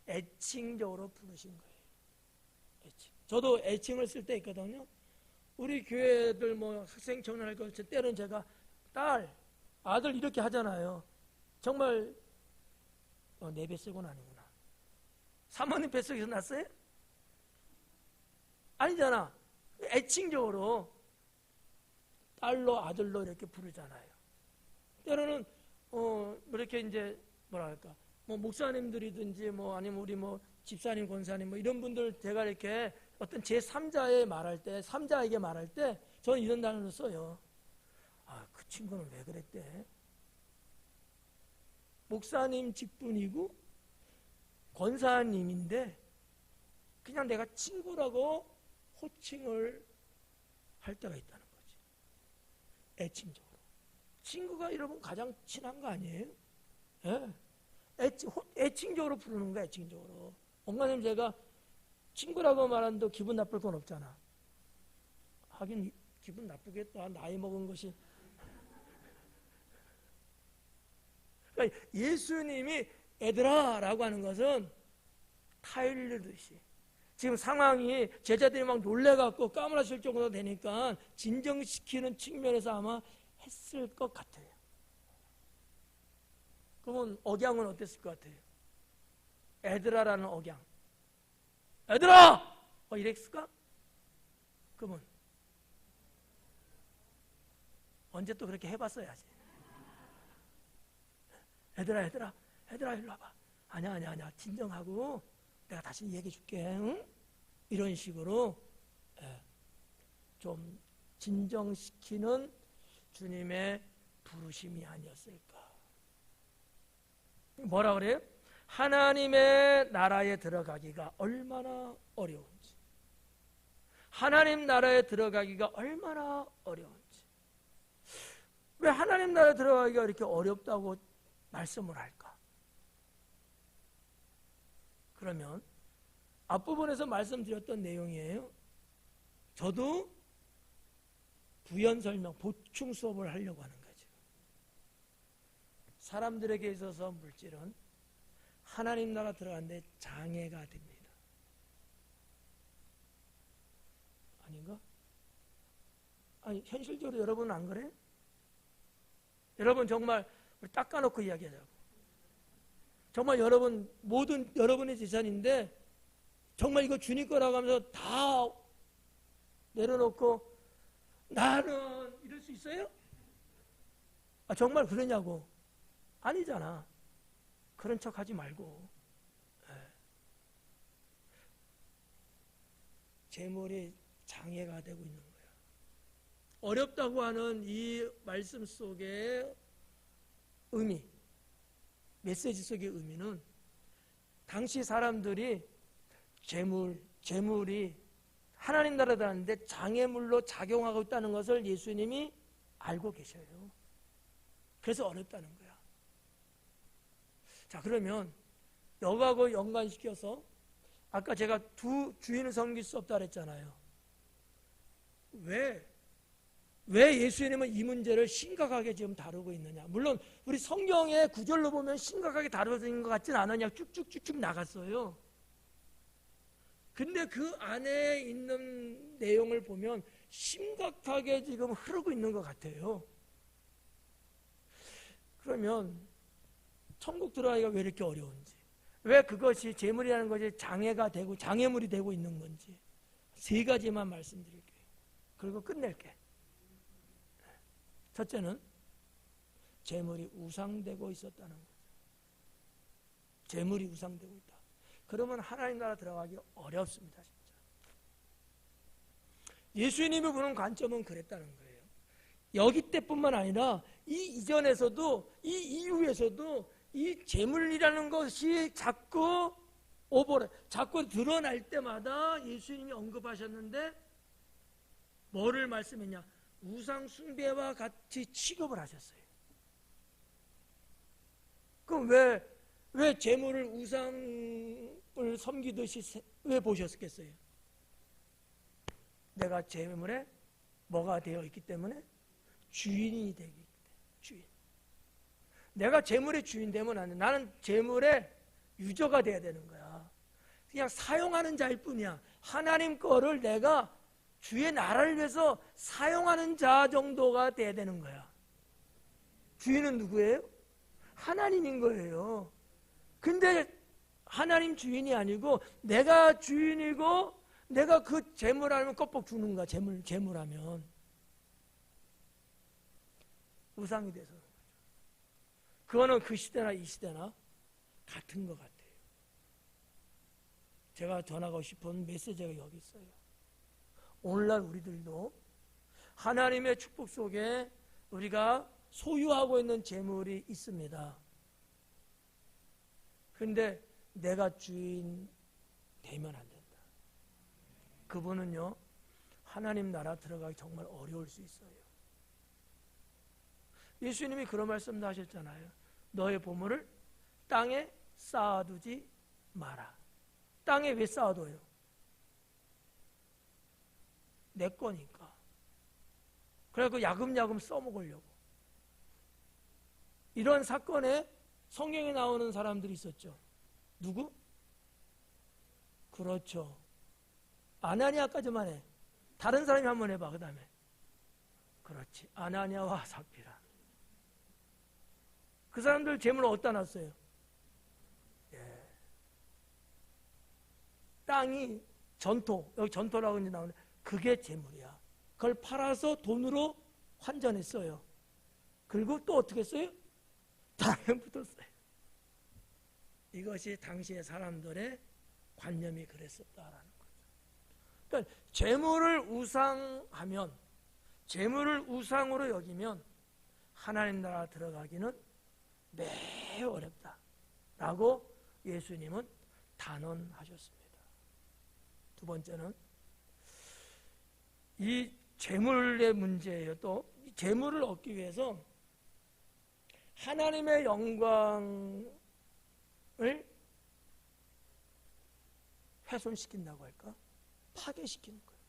애칭적으로 부르신 거예요. 애칭. 저도 애칭을 쓸 때 있거든요. 우리 교회들 뭐 학생 청년할 것 때는 제가 딸, 아들 이렇게 하잖아요. 정말 내 뱃속은 아니구나. 사모님 뱃속에서 났어요? 아니잖아. 애칭적으로 딸로 아들로 이렇게 부르잖아요. 때로는 이렇게 이제 뭐랄까 뭐 목사님들이든지 뭐 아니면 우리 뭐 집사님 권사님 뭐 이런 분들 제가 이렇게 어떤 제3자에 말할 때 3자에게 말할 때 저는 이런 단어를 써요. 아, 그 친구는 왜 그랬대? 목사님 직분이고 권사님인데 그냥 내가 친구라고 호칭을 할 때가 있다는 거지. 애칭적으로. 친구가 여러분 가장 친한 거 아니에요? 예. 애칭적으로 부르는 거야. 애칭적으로. 엄마님 제가 친구라고 말한도 기분 나쁠 건 없잖아. 하긴 기분 나쁘겠다. 나이 먹은 것이. 그러니까 예수님이 애들아 라고 하는 것은 타일르듯이 지금 상황이 제자들이 막 놀래갖고 까무라칠 정도로 되니까 진정시키는 측면에서 아마 했을 것 같아요. 그러면 억양은 어땠을 것 같아요? 애들아라는 억양. 애들아! 이랬을까? 그러면 언제 또 그렇게 해봤어야지. 애들아 일로 와봐. 아니야 진정하고 내가 다시 얘기해 줄게. 응? 이런 식으로 좀 진정시키는 주님의 부르심이 아니었을까. 뭐라 그래요? 하나님의 나라에 들어가기가 얼마나 어려운지. 하나님 나라에 들어가기가 얼마나 어려운지. 왜 하나님 나라에 들어가기가 이렇게 어렵다고 말씀을 할까? 그러면 앞부분에서 말씀드렸던 내용이에요. 저도 부연 설명, 보충 수업을 하려고 하는 거죠. 사람들에게 있어서 물질은 하나님 나라 들어가는데 장애가 됩니다. 아닌가? 아니 현실적으로 여러분은 안 그래요? 여러분 정말 우리 닦아놓고 이야기하자고. 정말 여러분 모든 여러분의 재산인데 정말 이거 주님 거라고 하면서 다 내려놓고 나는 이럴 수 있어요? 정말 그러냐고. 아니잖아. 그런 척 하지 말고. 재물이 장애가 되고 있는 거야. 어렵다고 하는 이 말씀 속의 의미, 메시지 속의 의미는 당시 사람들이 재물이 하나님 나라에 들어갔는데 장애물로 작용하고 있다는 것을 예수님이 알고 계셔요. 그래서 어렵다는 거야. 자, 그러면 여기하고 연관시켜서 아까 제가 두 주인을 섬길 수 없다 그랬잖아요. 왜 왜 예수님은 이 문제를 심각하게 지금 다루고 있느냐? 물론 우리 성경의 구절로 보면 심각하게 다루어진 것 같진 않으냐? 쭉쭉쭉쭉 나갔어요. 근데 그 안에 있는 내용을 보면 심각하게 지금 흐르고 있는 것 같아요. 그러면 천국 들어가기가 왜 이렇게 어려운지, 왜 그것이 재물이라는 것이 장애가 되고 장애물이 되고 있는 건지 세 가지만 말씀드릴게요. 그리고 끝낼게. 첫째는 재물이 우상되고 있었다는 거죠. 재물이 우상되고 있다. 그러면 하나님 나라 들어가기 어렵습니다. 진짜. 예수님이 보는 관점은 그랬다는 거예요. 여기 때뿐만 아니라 이 이전에서도, 이 이후에서도 이 재물이라는 것이 자꾸 자꾸 드러날 때마다 예수님이 언급하셨는데 뭐를 말씀했냐? 우상 숭배와 같이 취급을 하셨어요. 그럼 왜 재물을 우상을 섬기듯이 왜 보셨겠어요? 내가 재물에 뭐가 되어 있기 때문에 주인이 되기 때문에. 주인. 내가 재물의 주인 되면 안 돼. 나는 재물의 유저가 돼야 되는 거야. 그냥 사용하는 자일 뿐이야. 하나님 거를 내가 주의 나라를 위해서 사용하는 자 정도가 돼야 되는 거야. 주인은 누구예요? 하나님인 거예요. 근데 하나님 주인이 아니고 내가 주인이고 내가 그 재물하면 껍벅 주는 거야. 재물하면 우상이 돼서 그런 거죠. 그거는 그 시대나 이 시대나 같은 것 같아요. 제가 전하고 싶은 메시지가 여기 있어요. 오늘날 우리들도 하나님의 축복 속에 우리가 소유하고 있는 재물이 있습니다. 그런데 내가 주인 되면 안 된다. 그분은요, 하나님 나라 들어가기 정말 어려울 수 있어요. 예수님이 그런 말씀도 하셨잖아요. 너의 보물을 땅에 쌓아두지 마라. 땅에 왜 쌓아둬요? 내 거니까. 그래서 야금야금 써먹으려고. 이런 사건에 성경에 나오는 사람들이 있었죠. 누구? 그렇죠. 아나니아까지만 해. 다른 사람이 한번 해봐. 그 다음에. 그렇지. 아나니아와 삽비라. 그 사람들 재물을 어디다 놨어요? 예. 땅이 전토, 여기 전토라고 이제 나오는데 그게 재물이야. 그걸 팔아서 돈으로 환전했어요. 그리고 또 어떻게 했어요? 땅에 묻었어요. 이것이 당시의 사람들의 관념이 그랬었다라는 거죠. 그러니까 재물을 우상하면, 재물을 우상으로 여기면 하나님 나라 들어가기는 매우 어렵다라고 예수님은 단언하셨습니다. 두 번째는 이 재물의 문제예요. 또 재물을 얻기 위해서 하나님의 영광을 훼손시킨다고 할까? 파괴시키는 거예요.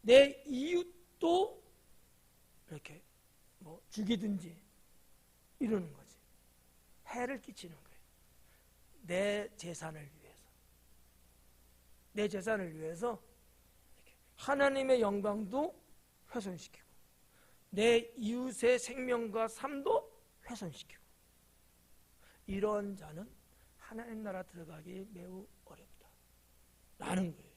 내 이웃도 이렇게 뭐 죽이든지 이러는 거지. 해를 끼치는 거예요. 내 재산을 위해서. 내 재산을 위해서 하나님의 영광도 훼손시키고 내 이웃의 생명과 삶도 훼손시키고 이런 자는 하나님 나라 들어가기 매우 어렵다 라는 거예요.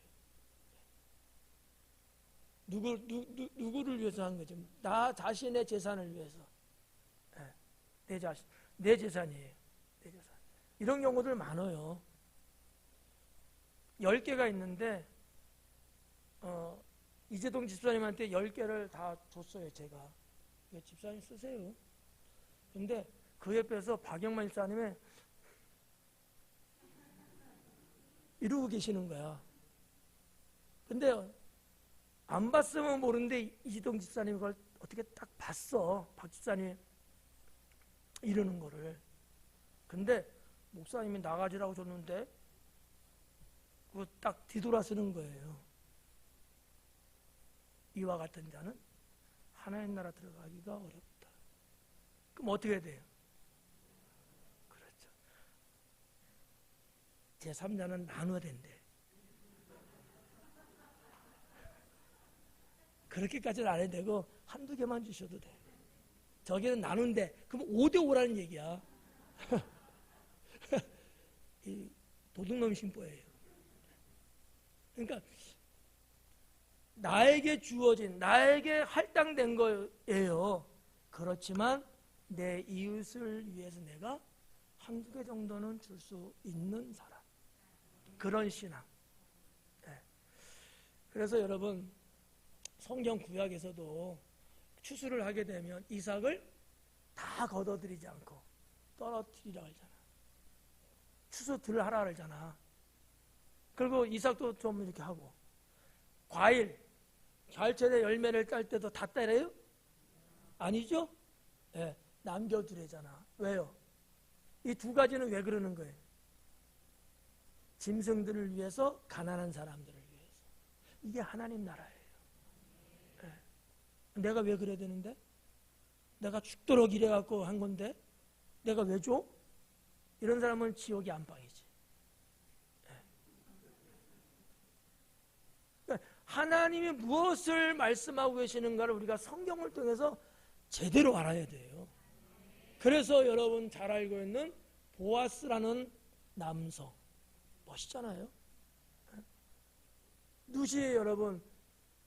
누구를 위해서 한 거죠? 나 자신의 재산을 위해서. 내 재산이에요. 내 재산. 이런 경우들 많아요. 10개가 있는데 이재동 집사님한테 10개를 다 줬어요. 제가. 집사님 쓰세요. 근데 그 옆에서 박영만 집사님이 이러고 계시는 거야. 근데 안 봤으면 모르는데 이재동 집사님이 그걸 어떻게 딱 봤어. 박 집사님이 이러는 거를. 근데 목사님이 나가지라고 줬는데 그거 딱 뒤돌아 쓰는 거예요. 이와 같은 자는 하나님 나라 들어가기가 어렵다. 그럼 어떻게 해야 돼요? 그렇죠. 제3자는 나눠야 된대. 그렇게까지는 안 해도 되고 한두 개만 주셔도 돼. 저기는 나눈데 그럼 5대5라는 얘기야. 이 도둑놈 신보예요. 그러니까 나에게 주어진, 나에게 할당된 거예요. 그렇지만 내 이웃을 위해서 내가 한두 개 정도는 줄 수 있는 사람. 그런 신앙. 네. 그래서 여러분 성경 구약에서도 추수를 하게 되면 이삭을 다 걷어들이지 않고 떨어뜨리라 하잖아. 추수 하라 그러잖아. 그리고 이삭도 좀 이렇게 하고, 과일 가을철에 열매를 딸 때도 다 따래요? 아니죠? 네, 남겨두래잖아. 왜요? 이 두 가지는 왜 그러는 거예요? 짐승들을 위해서, 가난한 사람들을 위해서. 이게 하나님 나라예요. 네. 내가 왜 그래야 되는데? 내가 죽도록 이래갖고 한 건데 내가 왜 줘? 이런 사람은 지옥이 안방이지. 하나님이 무엇을 말씀하고 계시는가를 우리가 성경을 통해서 제대로 알아야 돼요. 그래서 여러분 잘 알고 있는 보아스라는 남성 멋있잖아요. 누시에 여러분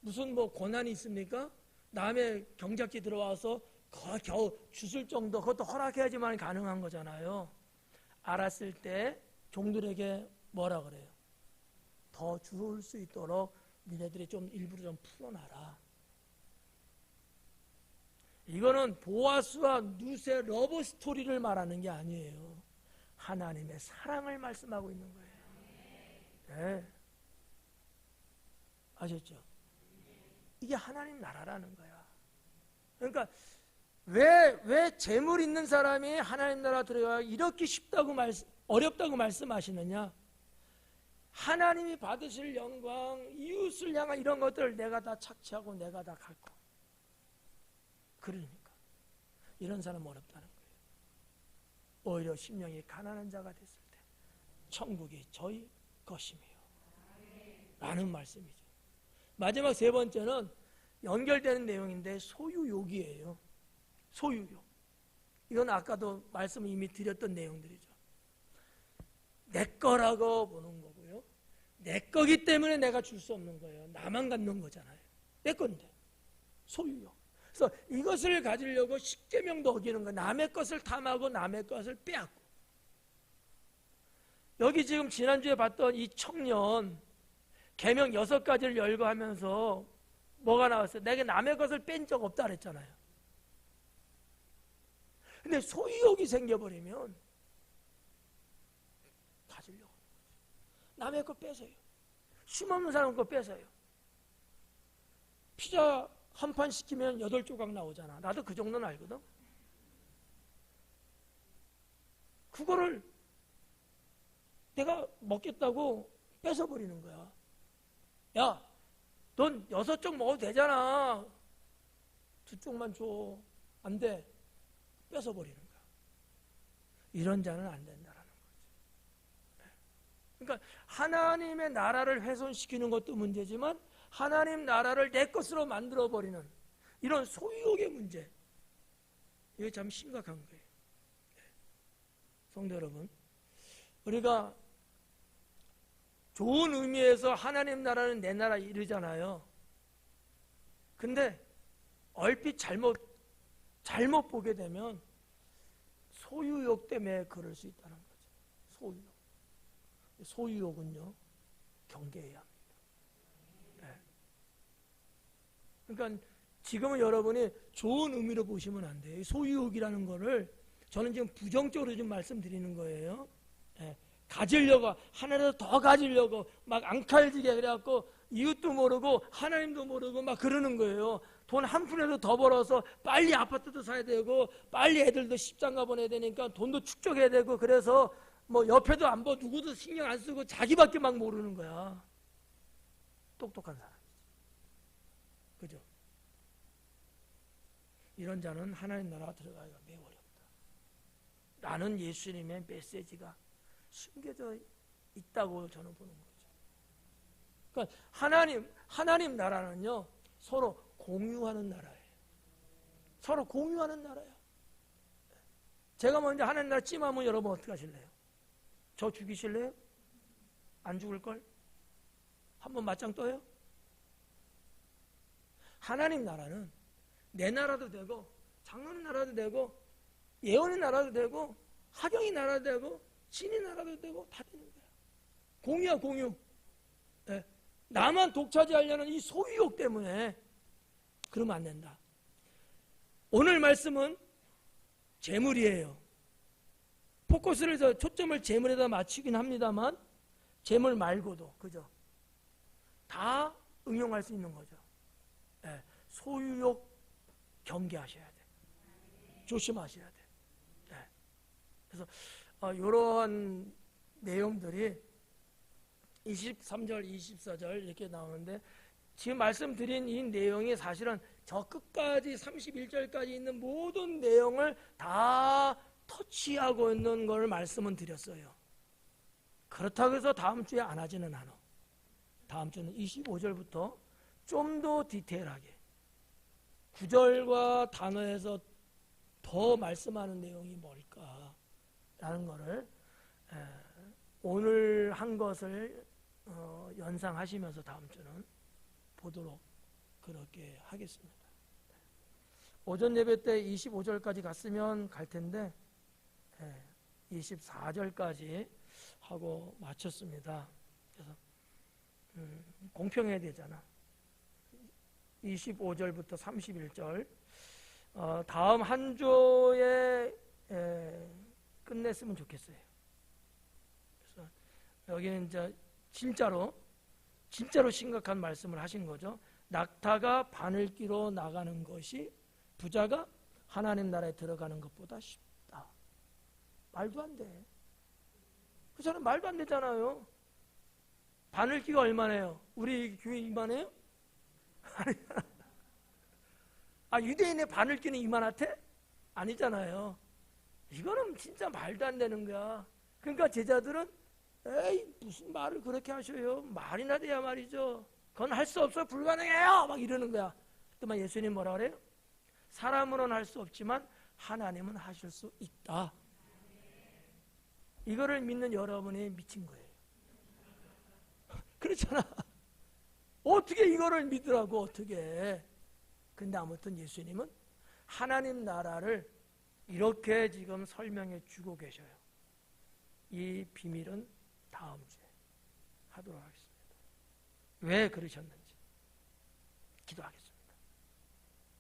무슨 뭐 고난이 있습니까? 남의 경작지 들어와서 겨우 주술 정도, 그것도 허락해야지만 가능한 거잖아요. 알았을 때 종들에게 뭐라 그래요? 더 줄 수 있도록 니네들이 좀 일부러 좀 풀어놔라. 이거는 보아스와 룻의 러브 스토리를 말하는 게 아니에요. 하나님의 사랑을 말씀하고 있는 거예요. 네. 아셨죠? 이게 하나님 나라라는 거야. 그러니까 왜 재물 있는 사람이 하나님 나라 들어가 이렇게 쉽다고 어렵다고 말씀하시느냐? 하나님이 받으실 영광, 이웃을 향한 이런 것들을 내가 다 착취하고 내가 다 갖고, 그러니까 이런 사람 어렵다는 거예요. 오히려 심령이 가난한 자가 됐을 때 천국이 저희 것임이요 라는 말씀이죠. 마지막 세 번째는 연결되는 내용인데 소유욕이에요. 소유욕. 이건 아까도 말씀을 이미 드렸던 내용들이죠. 내 거라고 보는 거고요. 내 거기 때문에 내가 줄 수 없는 거예요. 나만 갖는 거잖아요. 내 건데. 소유욕. 그래서 이것을 가지려고 십계명도 어기는 거예요. 남의 것을 탐하고 남의 것을 빼앗고. 여기 지금 지난주에 봤던 이 청년 계명 6가지를 열거하면서 뭐가 나왔어요? 내가 남의 것을 뺀 적 없다 그랬잖아요. 근데 소유욕이 생겨버리면 가지려고 남의 거 뺏어요. 쉼없는 사람 거 뺏어요. 피자 한 판 시키면 8조각 나오잖아. 나도 그 정도는 알거든. 그거를 내가 먹겠다고 뺏어버리는 거야. 야, 넌 6쪽 먹어도 되잖아. 2쪽만 줘. 안 돼. 뺏어버리는 거야. 이런 자는 안 된다라는 거지. 그러니까 하나님의 나라를 훼손시키는 것도 문제지만 하나님 나라를 내 것으로 만들어버리는 이런 소유욕의 문제, 이게 참 심각한 거예요. 성도 여러분, 우리가 좋은 의미에서 하나님 나라는 내 나라 이르잖아요. 근데 얼핏 잘못 보게 되면 소유욕 때문에 그럴 수 있다는 거죠. 소유욕은요, 경계해야 합니다. 네. 그러니까 지금은 여러분이 좋은 의미로 보시면 안 돼요. 소유욕이라는 거를 저는 지금 부정적으로 좀 말씀드리는 거예요. 네. 가지려고, 하나라도 더 가지려고 막 앙칼지게 그래갖고 이웃도 모르고 하나님도 모르고 막 그러는 거예요. 돈 한 푼이라도 더 벌어서 빨리 아파트도 사야 되고 빨리 애들도 십장가 보내야 되니까 돈도 축적해야 되고, 그래서 뭐 옆에도 안 봐, 누구도 신경 안 쓰고 자기밖에 막 모르는 거야. 똑똑한 사람이지. 그죠? 이런 자는 하나님 나라 들어가기가 매우 어렵다. 라는 예수님의 메시지가 숨겨져 있다고 저는 보는 거죠. 그러니까 하나님 나라는요, 서로 공유하는 나라예요. 서로 공유하는 나라예요. 제가 먼저 하나님 나라 찜하면 여러분 어떻게 하실래요? 저 죽이실래요? 안 죽을걸? 한번 맞짱 떠요? 하나님 나라는 내 나라도 되고 장로님 나라도 되고 예언의 나라도 되고 하경의 나라도 되고 신의 나라도 되고 다 되는 거야. 공유야 공유. 네. 나만 독차지하려는 이 소유욕 때문에 그러면 안 된다. 오늘 말씀은 재물이에요. 포커스를 해서 초점을 재물에다 맞추긴 합니다만 재물 말고도 그죠? 다 응용할 수 있는 거죠. 네. 소유욕 경계하셔야 돼. 조심하셔야 돼. 네. 그래서 이러한 내용들이 23절, 24절 이렇게 나오는데 지금 말씀드린 이 내용이 사실은 저 끝까지 31절까지 있는 모든 내용을 다 터치하고 있는 걸 말씀은 드렸어요. 그렇다고 해서 다음 주에 안 하지는 않아. 다음 주는 25절부터 좀 더 디테일하게 구절과 단어에서 더 말씀하는 내용이 뭘까라는 거를 오늘 한 것을 연상하시면서 다음 주는 보도록 그렇게 하겠습니다. 오전 예배 때 25절까지 갔으면 갈 텐데 24절까지 하고 마쳤습니다. 그래서 공평해야 되잖아. 25절부터 31절 다음 한 조에 끝냈으면 좋겠어요. 그래서 여기는 이제 진짜로 심각한 말씀을 하신 거죠. 낙타가 바늘기로 나가는 것이 부자가 하나님 나라에 들어가는 것보다 쉽다. 말도 안 돼. 그 사람 말도 안 되잖아요. 바늘기가 얼마나요? 우리 교회 이만해요? 유대인의 바늘기는 이만하대? 아니잖아요. 이거는 진짜 말도 안 되는 거야. 그러니까 제자들은 에이 무슨 말을 그렇게 하셔요? 말이나 돼야 말이죠. 그건 할 수 없어 불가능해요 막 이러는 거야. 그때만 예수님 뭐라 그래요? 사람으로는 할 수 없지만 하나님은 하실 수 있다. 이거를 믿는 여러분이 미친 거예요. 그렇잖아. 어떻게 이거를 믿으라고 어떻게. 근데 아무튼 예수님은 하나님 나라를 이렇게 지금 설명해 주고 계셔요. 이 비밀은 다음 주에 하도록 하겠습니다. 왜 그러셨는지 기도하겠습니다.